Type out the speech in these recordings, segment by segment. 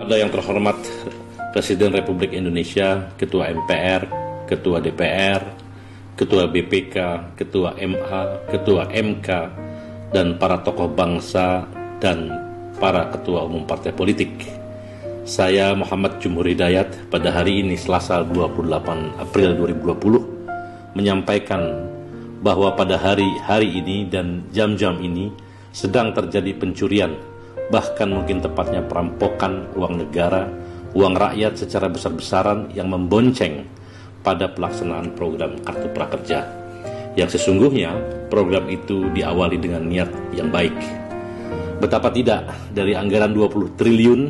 Pada yang terhormat Presiden Republik Indonesia, Ketua MPR, Ketua DPR, Ketua BPK, Ketua MA, Ketua MK, dan para tokoh bangsa dan para ketua umum partai politik. Saya Muhammad Jumhur Hidayat pada hari ini Selasa 28 April 2020 menyampaikan bahwa pada hari ini dan jam-jam ini sedang terjadi pencurian, bahkan mungkin tepatnya perampokan uang negara, uang rakyat secara besar-besaran yang membonceng pada pelaksanaan program Kartu Prakerja. Yang sesungguhnya program itu diawali dengan niat yang baik. Betapa tidak, dari anggaran 20 triliun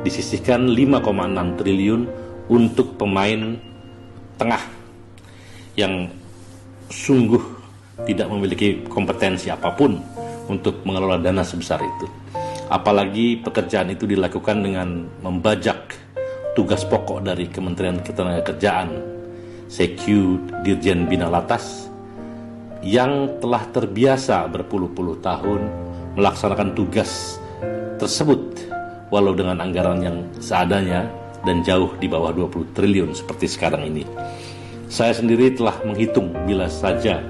disisihkan 5,6 triliun untuk pemain tengah yang sungguh tidak memiliki kompetensi apapun untuk mengelola dana sebesar itu. Apalagi pekerjaan itu dilakukan dengan membajak tugas pokok dari Kementerian Ketenagakerjaan, Sekyu Dirjen Bina Latas, yang telah terbiasa berpuluh-puluh tahun melaksanakan tugas tersebut walau dengan anggaran yang seadanya dan jauh di bawah 20 triliun seperti sekarang ini. Saya sendiri telah menghitung bila saja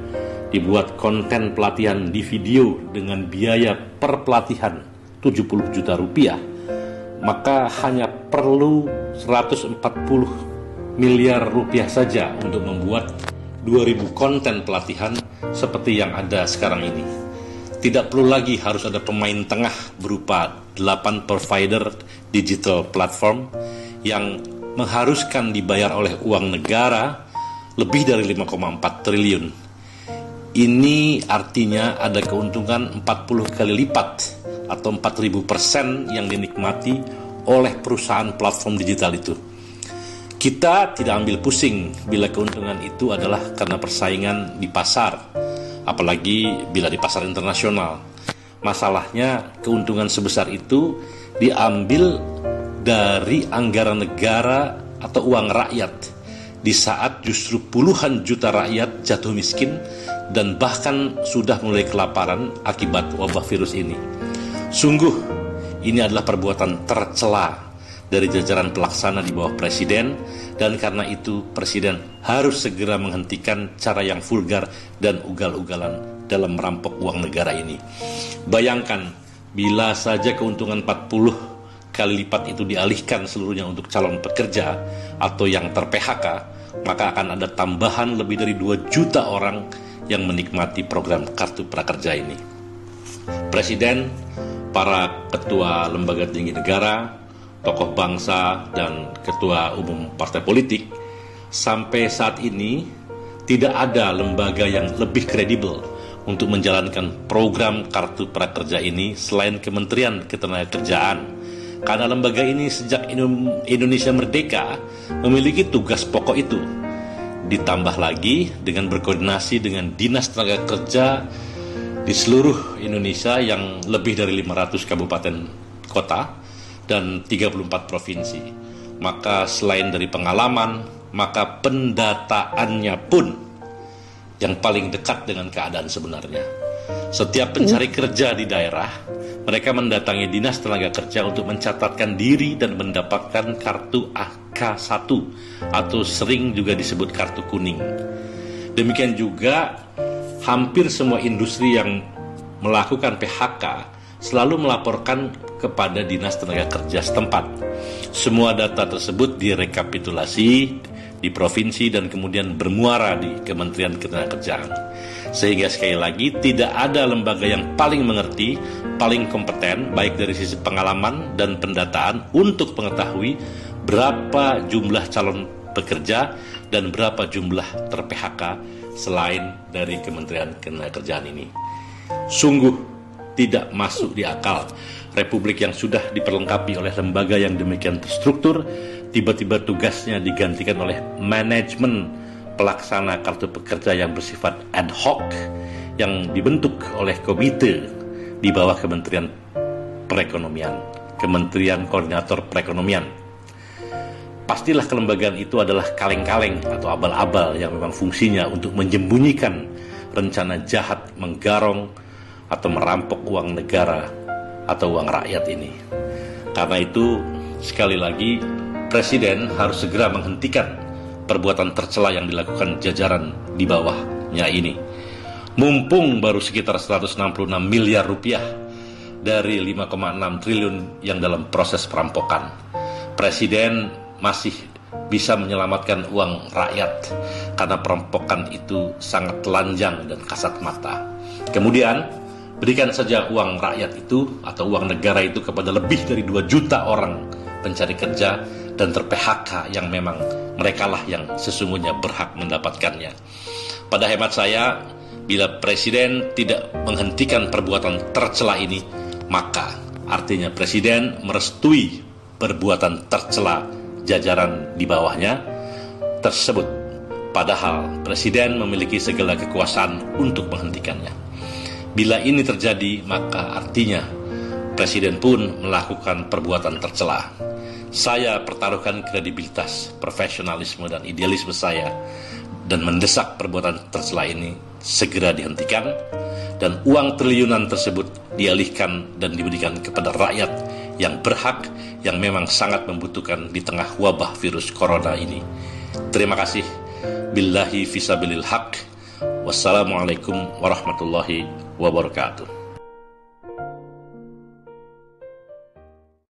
dibuat konten pelatihan di video dengan biaya per pelatihan 70 juta rupiah, maka hanya perlu 140 miliar rupiah saja untuk membuat 2000 konten pelatihan seperti yang ada sekarang ini. Tidak perlu lagi harus ada pemain tengah berupa 8 provider digital platform yang mengharuskan dibayar oleh uang negara lebih dari 5,4 triliun. Ini artinya ada keuntungan 40 kali lipat atau 4.000% yang dinikmati oleh perusahaan platform digital itu. Kita tidak ambil pusing bila keuntungan itu adalah karena persaingan di pasar, apalagi bila di pasar internasional. Masalahnya keuntungan sebesar itu diambil dari anggaran negara atau uang rakyat di saat justru puluhan juta rakyat jatuh miskin dan bahkan sudah mulai kelaparan akibat wabah virus ini. Sungguh, ini adalah perbuatan tercela dari jajaran pelaksana di bawah Presiden, dan karena itu Presiden harus segera menghentikan cara yang vulgar dan ugal-ugalan dalam merampok uang negara ini. Bayangkan, bila saja keuntungan 40 kali lipat itu dialihkan seluruhnya untuk calon pekerja atau yang ter-PHK, maka akan ada tambahan lebih dari 2 juta orang yang menikmati program Kartu Prakerja ini. Presiden, para ketua lembaga tinggi negara, tokoh bangsa, dan ketua umum partai politik, sampai saat ini tidak ada lembaga yang lebih kredibel untuk menjalankan program Kartu Prakerja ini selain Kementerian Ketenagakerjaan. Karena lembaga ini sejak Indonesia merdeka memiliki tugas pokok itu. Ditambah lagi dengan berkoordinasi dengan Dinas Tenaga Kerja di seluruh Indonesia yang lebih dari 500 kabupaten kota dan 34 provinsi. Maka selain dari pengalaman, maka pendataannya pun yang paling dekat dengan keadaan sebenarnya. Setiap pencari kerja di daerah, mereka mendatangi Dinas Tenaga Kerja untuk mencatatkan diri dan mendapatkan kartu AK1 atau sering juga disebut kartu kuning. Demikian juga hampir semua industri yang melakukan PHK selalu melaporkan kepada Dinas Tenaga Kerja setempat. Semua data tersebut direkapitulasi di provinsi dan kemudian bermuara di Kementerian Ketenagakerjaan. Sehingga sekali lagi tidak ada lembaga yang paling mengerti, paling kompeten baik dari sisi pengalaman dan pendataan untuk mengetahui berapa jumlah calon pekerja dan berapa jumlah ter-PHK selain dari Kementerian Ketenagakerjaan ini. Sungguh tidak masuk di akal Republik yang sudah diperlengkapi oleh lembaga yang demikian terstruktur, tiba-tiba tugasnya digantikan oleh manajemen pelaksana kartu pekerja yang bersifat ad hoc yang dibentuk oleh komite di bawah Kementerian Perekonomian, Kementerian Koordinator Perekonomian. Pastilah kelembagaan itu adalah kaleng-kaleng atau abal-abal yang memang fungsinya untuk menyembunyikan rencana jahat menggarong atau merampok uang negara atau uang rakyat ini. Karena itu sekali lagi, Presiden harus segera menghentikan perbuatan tercela yang dilakukan jajaran di bawahnya ini. Mumpung baru sekitar 166 miliar rupiah dari 5,6 triliun yang dalam proses perampokan, Presiden masih bisa menyelamatkan uang rakyat karena perampokan itu sangat telanjang dan kasat mata. Kemudian berikan saja uang rakyat itu atau uang negara itu kepada lebih dari 2 juta orang pencari kerja dan ter-PHK yang memang merekalah yang sesungguhnya berhak mendapatkannya. Pada hemat saya, bila Presiden tidak menghentikan perbuatan tercela ini, maka artinya Presiden merestui perbuatan tercela jajaran di bawahnya tersebut. Padahal Presiden memiliki segala kekuasaan untuk menghentikannya. Bila ini terjadi, maka artinya Presiden pun melakukan perbuatan tercela. Saya pertaruhkan kredibilitas, profesionalisme, dan idealisme saya dan mendesak perbuatan tercela ini segera dihentikan dan uang triliunan tersebut dialihkan dan diberikan kepada rakyat yang berhak, yang memang sangat membutuhkan di tengah wabah virus corona ini. Terima kasih. Billahi fisabilil haq. Wassalamualaikum warahmatullahi wabarakatuh.